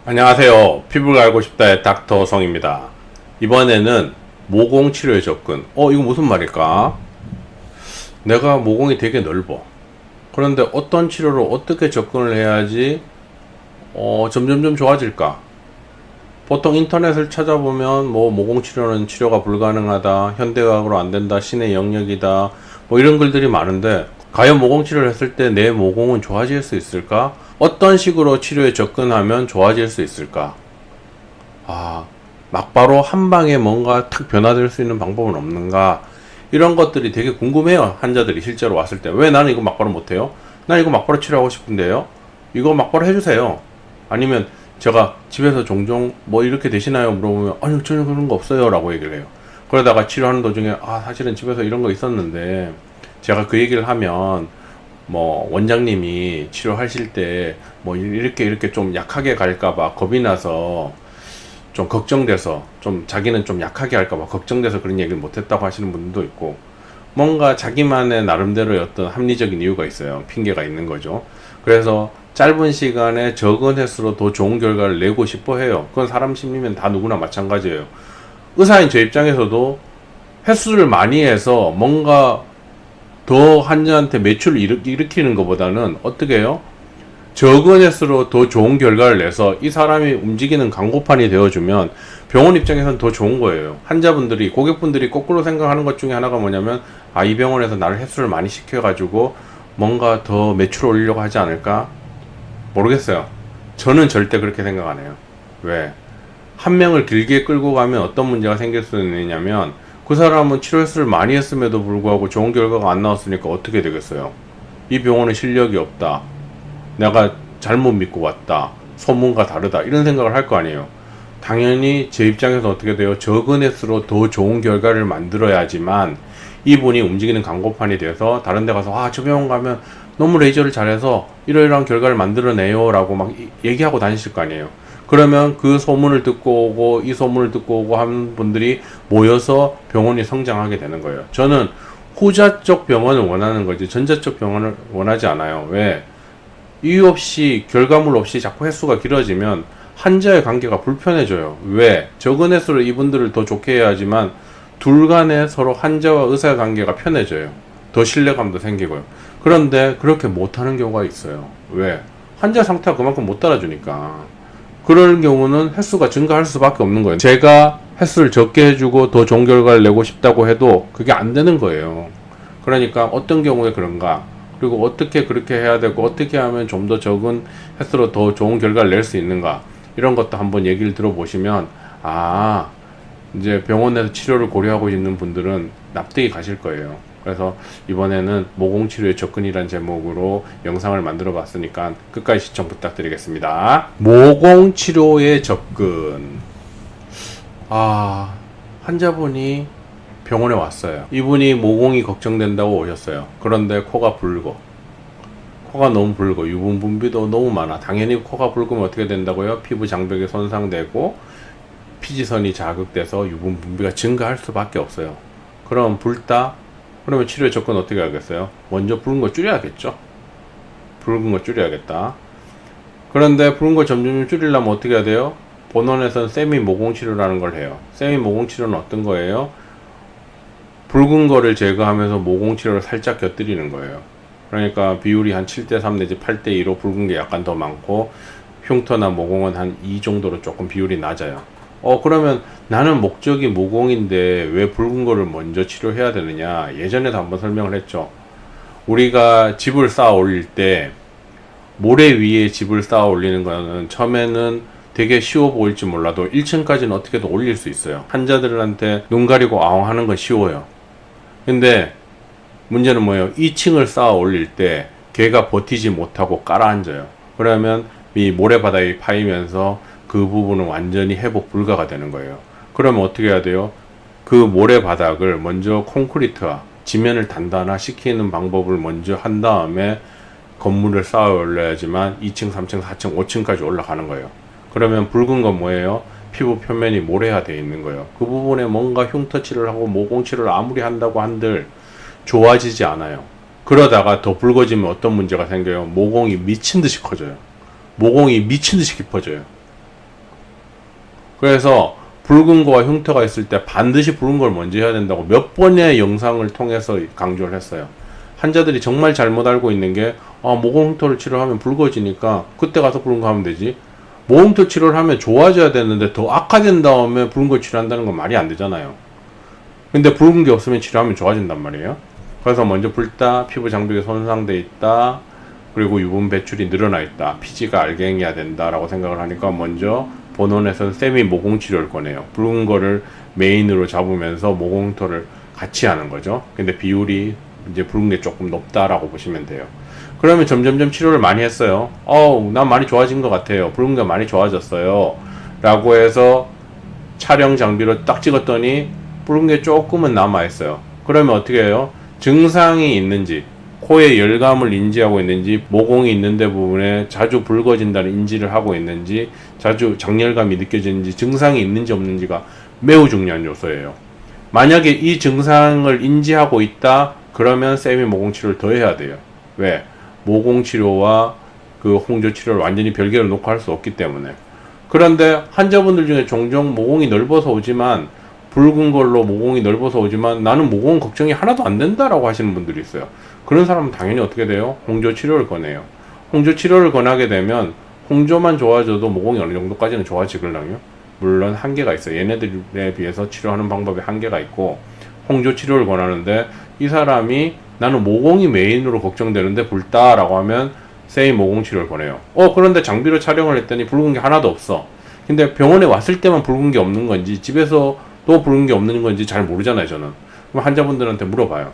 안녕하세요. 피부가 알고 싶다의 닥터 성입니다. 이번에는 모공 치료에 접근. 이거 무슨 말일까? 내가 모공이 되게 넓어. 그런데 어떤 치료로 어떻게 접근을 해야지 점점점 좋아질까? 보통 인터넷을 찾아보면 모공 치료는 치료가 불가능하다, 현대의학으로 안 된다, 신의 영역이다, 이런 글들이 많은데 과연 모공 치료를 했을 때 내 모공은 좋아질 수 있을까? 어떤 식으로 치료에 접근하면 좋아질 수 있을까? 막바로 한 방에 뭔가 탁 변화될 수 있는 방법은 없는가? 이런 것들이 되게 궁금해요. 환자들이 실제로 왔을 때. 왜 나는 이거 막바로 못해요? 난 이거 막바로 치료하고 싶은데요? 이거 막바로 해주세요. 아니면 제가 집에서 종종 이렇게 되시나요? 물어보면 아니요, 전혀 그런 거 없어요. 라고 얘기를 해요. 그러다가 치료하는 도중에 사실은 집에서 이런 거 있었는데 제가 그 얘기를 하면 원장님이 치료하실 때 이렇게 좀 약하게 갈까봐 겁이 나서 좀 걱정돼서 자기는 좀 약하게 할까봐 걱정돼서 그런 얘기를 못했다고 하시는 분들도 있고, 뭔가 자기만의 나름대로의 어떤 합리적인 이유가 있어요. 핑계가 있는 거죠. 그래서 짧은 시간에 적은 횟수로 더 좋은 결과를 내고 싶어 해요. 그건 사람 심리면 다 누구나 마찬가지예요. 의사인 제 입장에서도 횟수를 많이 해서 뭔가 더 환자한테 매출을 일으키는 것보다는 어떻게 해요? 적은 횟수로 더 좋은 결과를 내서 이 사람이 움직이는 광고판이 되어주면 병원 입장에서는 더 좋은 거예요. 환자분들이, 고객분들이 거꾸로 생각하는 것 중에 하나가 뭐냐면 이 병원에서 나를 횟수를 많이 시켜가지고 뭔가 더 매출 올리려고 하지 않을까? 모르겠어요. 저는 절대 그렇게 생각 안 해요. 왜? 한 명을 길게 끌고 가면 어떤 문제가 생길 수 있느냐면, 그 사람은 치료 횟수를 많이 했음에도 불구하고 좋은 결과가 안 나왔으니까 어떻게 되겠어요? 이 병원은 실력이 없다, 내가 잘못 믿고 왔다, 소문과 다르다, 이런 생각을 할 거 아니에요. 당연히 제 입장에서 어떻게 돼요? 적은 횟수로 더 좋은 결과를 만들어야지만 이분이 움직이는 광고판이 돼서 다른 데 가서 저 병원 가면 너무 레이저를 잘해서 이러이러한 결과를 만들어내요 라고 막 얘기하고 다니실 거 아니에요. 그러면 그 소문을 듣고 오고 이 소문을 듣고 오고 하는 분들이 모여서 병원이 성장하게 되는 거예요. 저는 후자 쪽 병원을 원하는 거지 전자 쪽 병원을 원하지 않아요. 왜? 이유 없이, 결과물 없이 자꾸 횟수가 길어지면 환자의 관계가 불편해져요. 왜? 적은 횟수로 이분들을 더 좋게 해야지만 둘 간에 서로 환자와 의사의 관계가 편해져요. 더 신뢰감도 생기고요. 그런데 그렇게 못하는 경우가 있어요. 왜? 환자 상태가 그만큼 못 따라주니까. 그럴 경우는 횟수가 증가할 수밖에 없는 거예요. 제가 횟수를 적게 해주고 더 좋은 결과를 내고 싶다고 해도 그게 안 되는 거예요. 그러니까 어떤 경우에 그런가, 그리고 어떻게 그렇게 해야 되고 어떻게 하면 좀 더 적은 횟수로 더 좋은 결과를 낼 수 있는가, 이런 것도 한번 얘기를 들어보시면 이제 병원에서 치료를 고려하고 있는 분들은 납득이 가실 거예요. 그래서 이번에는 모공치료의 접근이란 제목으로 영상을 만들어 봤으니까 끝까지 시청 부탁드리겠습니다. 모공치료의 접근. 환자분이 병원에 왔어요. 이분이 모공이 걱정된다고 오셨어요. 그런데 코가 붉어. 코가 너무 붉어. 유분 분비도 너무 많아. 당연히 코가 붉으면 어떻게 된다고요? 피부 장벽이 손상되고 피지선이 자극돼서 유분 분비가 증가할 수밖에 없어요. 그럼 붉다? 그러면 치료에 접근 어떻게 하겠어요? 먼저 붉은 거 줄여야겠죠. 붉은 거 줄여야겠다. 그런데 붉은 거 점점 줄이려면 어떻게 해야 돼요? 본원에서는 세미 모공 치료라는 걸 해요. 세미 모공 치료는 어떤 거예요? 붉은 거를 제거하면서 모공 치료를 살짝 곁들이는 거예요. 그러니까 비율이 한 7:3 내지 8:2로 붉은 게 약간 더 많고 흉터나 모공은 한 2 정도로 조금 비율이 낮아요. 그러면 나는 목적이 모공인데 왜 붉은 거를 먼저 치료해야 되느냐? 예전에도 한번 설명을 했죠. 우리가 집을 쌓아 올릴 때 모래 위에 집을 쌓아 올리는 거는 처음에는 되게 쉬워 보일지 몰라도 1층까지는 어떻게든 올릴 수 있어요. 환자들한테 눈 가리고 아웅 하는 건 쉬워요. 근데 문제는 뭐예요? 2층을 쌓아 올릴 때 걔가 버티지 못하고 깔아앉아요. 그러면 이 모래바닥이 파이면서 그 부분은 완전히 회복 불가가 되는 거예요. 그러면 어떻게 해야 돼요? 그 모래바닥을 먼저 콘크리트화, 지면을 단단화 시키는 방법을 먼저 한 다음에 건물을 쌓아 올려야지만 2층, 3층, 4층, 5층까지 올라가는 거예요. 그러면 붉은 건 뭐예요? 피부 표면이 모래화 되어 있는 거예요. 그 부분에 뭔가 흉터치를 하고 모공치료를 아무리 한다고 한들 좋아지지 않아요. 그러다가 더 붉어지면 어떤 문제가 생겨요? 모공이 미친 듯이 커져요. 모공이 미친 듯이 깊어져요. 그래서 붉은 거와 흉터가 있을 때 반드시 붉은 걸 먼저 해야 된다고 몇 번의 영상을 통해서 강조를 했어요. 환자들이 정말 잘못 알고 있는 게 모공 흉터를 치료하면 붉어지니까 그때 가서 붉은 거 하면 되지. 모공 흉터 치료를 하면 좋아져야 되는데 더 악화된 다음에 붉은 걸 치료한다는 건 말이 안 되잖아요. 근데 붉은 게 없으면 치료하면 좋아진단 말이에요. 그래서 먼저 붉다, 피부 장벽이 손상돼 있다, 그리고 유분 배출이 늘어나 있다, 피지가 알갱이야 된다라고 생각을 하니까 먼저 본원에서는 세미 모공 치료를 권해요. 붉은 거를 메인으로 잡으면서 모공 흉터를 같이 하는 거죠. 근데 비율이 이제 붉은 게 조금 높다라고 보시면 돼요. 그러면 점점점 치료를 많이 했어요. 난 많이 좋아진 것 같아요. 붉은 게 많이 좋아졌어요. 라고 해서 촬영 장비로 딱 찍었더니 붉은 게 조금은 남아있어요. 그러면 어떻게 해요? 증상이 있는지, 코에 열감을 인지하고 있는지, 모공이 있는데 부분에 자주 붉어진다는 인지를 하고 있는지, 자주 장열감이 느껴지는지, 증상이 있는지 없는지가 매우 중요한 요소예요. 만약에 이 증상을 인지하고 있다, 그러면 세미 모공 치료를 더 해야 돼요. 왜? 모공 치료와 그 홍조 치료를 완전히 별개로 놓고 할 수 없기 때문에. 그런데 환자분들 중에 종종 모공이 넓어서 오지만, 붉은 걸로 모공이 넓어서 오지만 나는 모공 걱정이 하나도 안 된다라고 하시는 분들이 있어요. 그런 사람은 당연히 어떻게 돼요? 홍조 치료를 권해요. 홍조 치료를 권하게 되면 홍조만 좋아져도 모공이 어느 정도까지는 좋아지거든요. 물론 한계가 있어요. 얘네들에 비해서 치료하는 방법에 한계가 있고, 홍조 치료를 권하는데 이 사람이 나는 모공이 메인으로 걱정되는데 붉다라고 하면 세미 모공 치료를 권해요. 그런데 장비로 촬영을 했더니 붉은 게 하나도 없어. 근데 병원에 왔을 때만 붉은 게 없는 건지 집에서 또 붉은 게 없는 건지 잘 모르잖아요, 저는. 그럼 환자분들한테 물어봐요.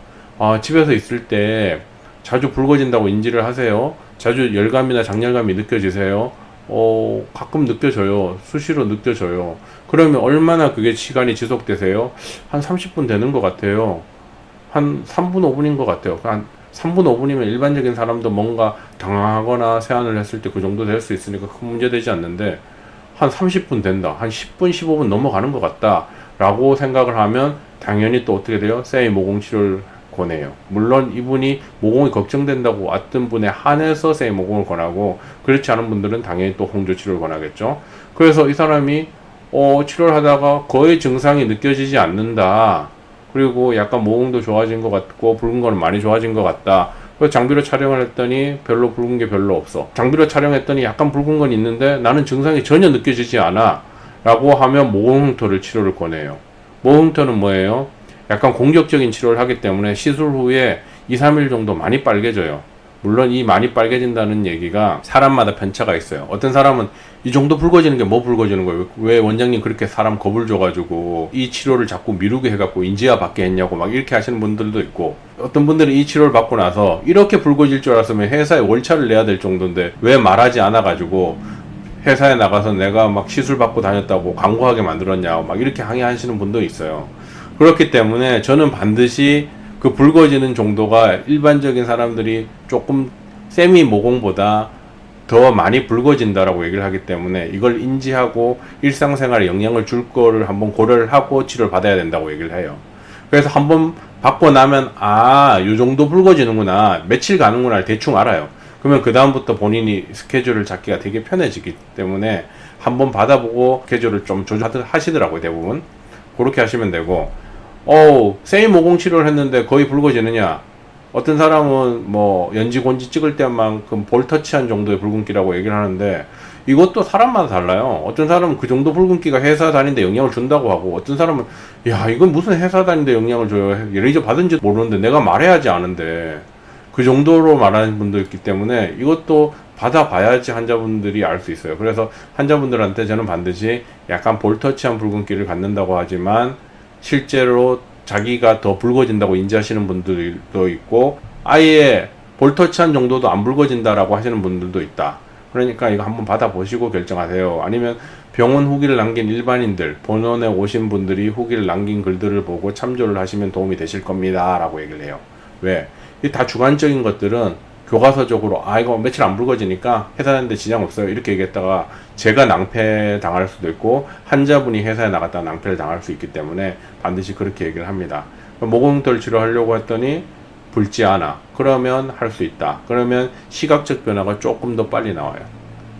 집에서 있을 때 자주 붉어진다고 인지를 하세요? 자주 열감이나 장열감이 느껴지세요? 가끔 느껴져요. 수시로 느껴져요. 그러면 얼마나 그게 시간이 지속되세요? 한 30분 되는 것 같아요. 한 3분, 5분인 것 같아요. 한 3분, 5분이면 일반적인 사람도 뭔가 당황하거나 세안을 했을 때 그 정도 될 수 있으니까 큰 문제 되지 않는데, 한 30분 된다. 한 10분, 15분 넘어가는 것 같다. 라고 생각을 하면 당연히 또 어떻게 돼요? 세미 모공 치료를 권해요. 물론 이분이 모공이 걱정된다고 왔던 분에 한해서 세미 모공을 권하고, 그렇지 않은 분들은 당연히 또 홍조 치료를 권하겠죠. 그래서 이 사람이 치료를 하다가 거의 증상이 느껴지지 않는다. 그리고 약간 모공도 좋아진 것 같고 붉은 거는 많이 좋아진 것 같다. 그래서 장비로 촬영을 했더니 별로 붉은 게 별로 없어. 장비로 촬영했더니 약간 붉은 건 있는데 나는 증상이 전혀 느껴지지 않아. 라고 하면 모공 흉터를 치료를 권해요. 모공 흉터는 뭐예요? 약간 공격적인 치료를 하기 때문에 시술 후에 2, 3일 정도 많이 빨개져요. 물론 이 많이 빨개진다는 얘기가 사람마다 편차가 있어요. 어떤 사람은 이 정도 붉어지는 게 뭐 붉어지는 거예요? 왜 원장님 그렇게 사람 겁을 줘가지고 이 치료를 자꾸 미루게 해갖고 인지와 받게 했냐고 막 이렇게 하시는 분들도 있고, 어떤 분들은 이 치료를 받고 나서 이렇게 붉어질 줄 알았으면 회사에 월차를 내야 될 정도인데 왜 말하지 않아가지고 회사에 나가서 내가 막 시술 받고 다녔다고 광고하게 만들었냐고 막 이렇게 항의하시는 분도 있어요. 그렇기 때문에 저는 반드시 그 붉어지는 정도가 일반적인 사람들이 조금 세미 모공보다 더 많이 붉어진다라고 얘기를 하기 때문에 이걸 인지하고 일상생활에 영향을 줄 거를 한번 고려를 하고 치료를 받아야 된다고 얘기를 해요. 그래서 한번 받고 나면 요 정도 붉어지는구나, 며칠 가는구나 대충 알아요. 그러면 그 다음부터 본인이 스케줄을 잡기가 되게 편해지기 때문에 한번 받아보고 스케줄을 좀 조절하시더라고요, 대부분. 그렇게 하시면 되고, 세미 모공 치료를 했는데 거의 붉어지느냐? 어떤 사람은 뭐 연지곤지 찍을 때만큼 볼터치한 정도의 붉은기라고 얘기를 하는데, 이것도 사람마다 달라요. 어떤 사람은 그 정도 붉은기가 회사 다니는데 영향을 준다고 하고, 어떤 사람은 이건 무슨 회사 다니는데 영향을 줘요, 레이저 받은지 모르는데 내가 말해야지 아는데, 그 정도로 말하는 분도 있기 때문에 이것도 받아봐야지 환자분들이 알 수 있어요. 그래서 환자분들한테 저는 반드시 약간 볼터치한 붉은기를 갖는다고 하지만 실제로 자기가 더 붉어진다고 인지하시는 분들도 있고, 아예 볼터치한 정도도 안 붉어진다라고 하시는 분들도 있다. 그러니까 이거 한번 받아보시고 결정하세요. 아니면 병원 후기를 남긴 일반인들, 본원에 오신 분들이 후기를 남긴 글들을 보고 참조를 하시면 도움이 되실 겁니다 라고 얘기를 해요. 왜? 이 다 주관적인 것들은 교과서적으로 이거 며칠 안 붉어지니까 회사 다니는데 지장 없어요 이렇게 얘기했다가 제가 낭패 당할 수도 있고 환자분이 회사에 나갔다가 낭패를 당할 수 있기 때문에 반드시 그렇게 얘기를 합니다. 모공 흉터를 치료하려고 했더니 붉지 않아. 그러면 할 수 있다. 그러면 시각적 변화가 조금 더 빨리 나와요.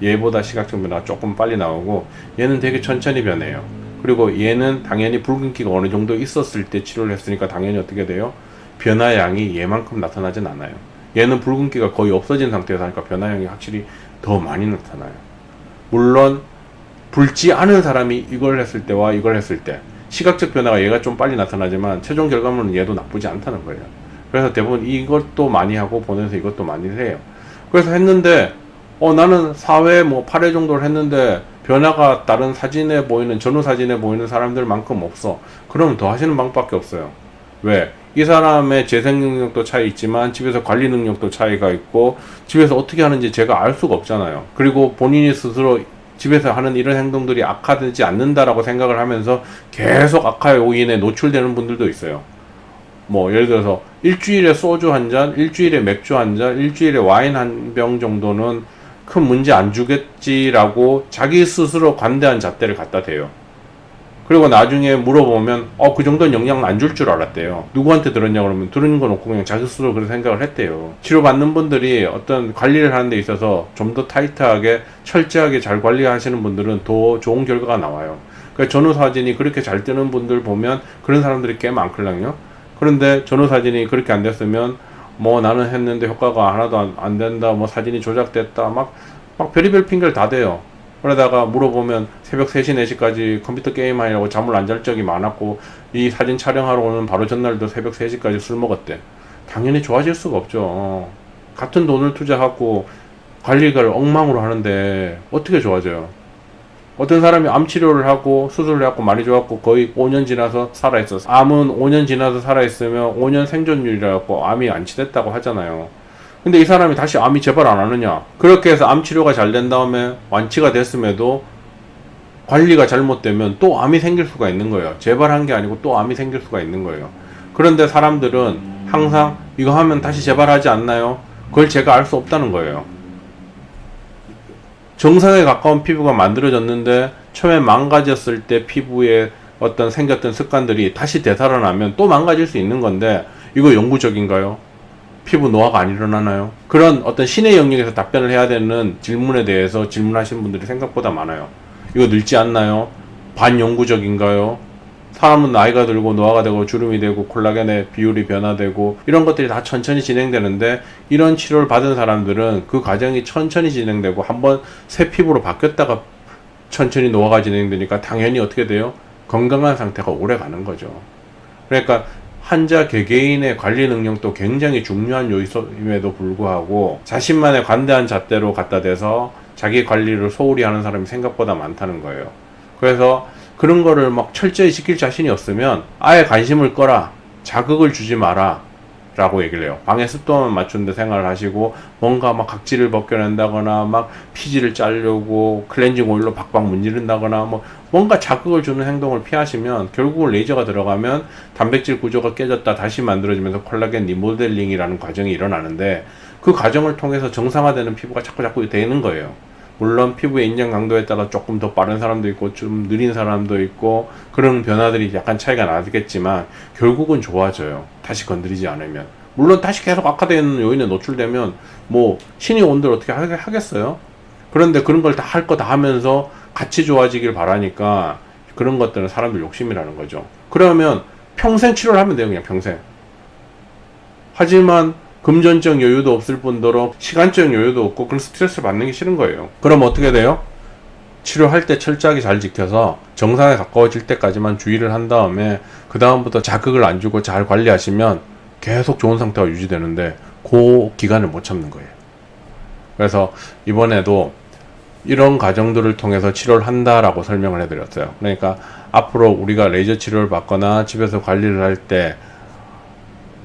얘보다 시각적 변화가 조금 빨리 나오고 얘는 되게 천천히 변해요. 그리고 얘는 당연히 붉은기가 어느 정도 있었을 때 치료를 했으니까 당연히 어떻게 돼요? 변화량이 얘만큼 나타나진 않아요. 얘는 붉은기가 거의 없어진 상태에서 하니까 변화량이 확실히 더 많이 나타나요. 물론 붉지 않은 사람이 이걸 했을 때와 이걸 했을 때 시각적 변화가 얘가 좀 빨리 나타나지만 최종 결과물은 얘도 나쁘지 않다는 거예요. 그래서 대부분 이것도 많이 하고 보내서 이것도 많이 해요. 그래서 했는데 나는 4회 뭐 8회 정도를 했는데 변화가 다른 사진에 보이는 전후 사진에 보이는 사람들만큼 없어. 그러면 더 하시는 방법밖에 없어요. 왜? 이 사람의 재생 능력도 차이 있지만 집에서 관리 능력도 차이가 있고 집에서 어떻게 하는지 제가 알 수가 없잖아요. 그리고 본인이 스스로 집에서 하는 이런 행동들이 악화되지 않는다라고 생각을 하면서 계속 악화의 요인에 노출되는 분들도 있어요. 뭐 예를 들어서 일주일에 소주 한 잔, 일주일에 맥주 한 잔, 일주일에 와인 한 병 정도는 큰 문제 안 주겠지라고 자기 스스로 관대한 잣대를 갖다 대요. 그리고 나중에 물어보면 그 정도는 영향 안 줄 줄 알았대요. 누구한테 들었냐 그러면 들은 거 놓고 그냥 자기 스스로 그런 생각을 했대요. 치료받는 분들이 어떤 관리를 하는 데 있어서 좀 더 타이트하게 철저하게 잘 관리하시는 분들은 더 좋은 결과가 나와요. 그러니까 전후 사진이 그렇게 잘 뜨는 분들 보면 그런 사람들이 꽤 많거든요. 그런데 전후 사진이 그렇게 안 됐으면 뭐 나는 했는데 효과가 하나도 안 된다, 뭐 사진이 조작됐다, 막 별의별 핑계를 다 대요. 그러다가 물어보면 새벽 3시, 4시까지 컴퓨터 게임하려고 잠을 안 잘 적이 많았고 이 사진 촬영하러 오는 바로 전날도 새벽 3시까지 술 먹었대. 당연히 좋아질 수가 없죠. 같은 돈을 투자하고 관리를 엉망으로 하는데 어떻게 좋아져요? 어떤 사람이 암 치료를 하고 수술을 해갖고 많이 좋았고 거의 5년 지나서 살아있었어. 암은 5년 지나서 살아있으면 5년 생존율이라고 암이 안치됐다고 하잖아요. 근데 이 사람이 다시 암이 재발 안 하느냐? 그렇게 해서 암 치료가 잘 된 다음에 완치가 됐음에도 관리가 잘못되면 또 암이 생길 수가 있는 거예요. 재발한 게 아니고 또 암이 생길 수가 있는 거예요. 그런데 사람들은 항상 이거 하면 다시 재발하지 않나요? 그걸 제가 알 수 없다는 거예요. 정상에 가까운 피부가 만들어졌는데 처음에 망가졌을 때 피부에 어떤 생겼던 습관들이 다시 되살아나면 또 망가질 수 있는 건데 이거 영구적인가요? 피부 노화가 안 일어나나요? 그런 어떤 신의 영역에서 답변을 해야 되는 질문에 대해서 질문하시는 분들이 생각보다 많아요. 이거 늙지 않나요? 반영구적인가요? 사람은 나이가 들고 노화가 되고 주름이 되고 콜라겐의 비율이 변화되고 이런 것들이 다 천천히 진행되는데 이런 치료를 받은 사람들은 그 과정이 천천히 진행되고 한번 새 피부로 바뀌었다가 천천히 노화가 진행되니까 당연히 어떻게 돼요? 건강한 상태가 오래 가는 거죠. 그러니까 환자 개개인의 관리 능력도 굉장히 중요한 요소임에도 불구하고 자신만의 관대한 잣대로 갖다 대서 자기 관리를 소홀히 하는 사람이 생각보다 많다는 거예요. 그래서 그런 거를 막 철저히 지킬 자신이 없으면 아예 관심을 꺼라, 자극을 주지 마라 라고 얘기를 해요. 방에 습도만 맞추는데 생활을 하시고 뭔가 막 각질을 벗겨낸다거나 막 피지를 자르려고 클렌징 오일로 박박 문지른다거나 뭐 뭔가 자극을 주는 행동을 피하시면 결국은 레이저가 들어가면 단백질 구조가 깨졌다 다시 만들어지면서 콜라겐 리모델링이라는 과정이 일어나는데 그 과정을 통해서 정상화되는 피부가 자꾸 되는 거예요. 물론 피부의 인장 강도에 따라 조금 더 빠른 사람도 있고 좀 느린 사람도 있고 그런 변화들이 약간 차이가 나겠지만 결국은 좋아져요. 다시 건드리지 않으면. 물론 다시 계속 악화되는 요인에 노출되면 뭐 신이 온들 어떻게 하겠어요? 그런데 그런 걸 다 할 거 다 하면서 같이 좋아지길 바라니까 그런 것들은 사람들 욕심이라는 거죠. 그러면 평생 치료를 하면 돼요. 그냥 평생. 하지만 금전적 여유도 없을 뿐더러 시간적 여유도 없고 그런 스트레스를 받는 게 싫은 거예요. 그럼 어떻게 돼요? 치료할 때 철저하게 잘 지켜서 정상에 가까워질 때까지만 주의를 한 다음에 그 다음부터 자극을 안 주고 잘 관리하시면 계속 좋은 상태가 유지되는데 그 기간을 못 참는 거예요. 그래서 이번에도 이런 과정들을 통해서 치료를 한다라고 설명을 해드렸어요. 그러니까 앞으로 우리가 레이저 치료를 받거나 집에서 관리를 할 때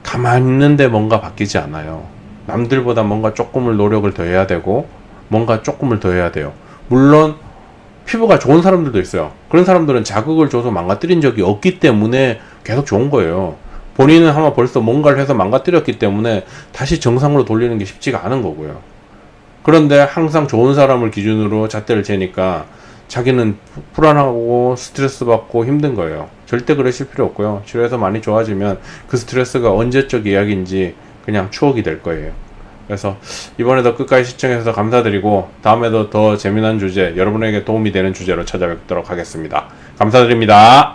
가만히 있는데 뭔가 바뀌지 않아요. 남들보다 뭔가 조금을 노력을 더 해야 되고 뭔가 조금을 더 해야 돼요. 물론 피부가 좋은 사람들도 있어요. 그런 사람들은 자극을 줘서 망가뜨린 적이 없기 때문에 계속 좋은 거예요. 본인은 아마 벌써 뭔가를 해서 망가뜨렸기 때문에 다시 정상으로 돌리는 게 쉽지가 않은 거고요. 그런데 항상 좋은 사람을 기준으로 잣대를 재니까 자기는 불안하고 스트레스 받고 힘든 거예요. 절대 그러실 필요 없고요. 치료해서 많이 좋아지면 그 스트레스가 언제적 이야기인지 그냥 추억이 될 거예요. 그래서 이번에도 끝까지 시청해주셔서 감사드리고 다음에도 더 재미난 주제, 여러분에게 도움이 되는 주제로 찾아뵙도록 하겠습니다. 감사드립니다.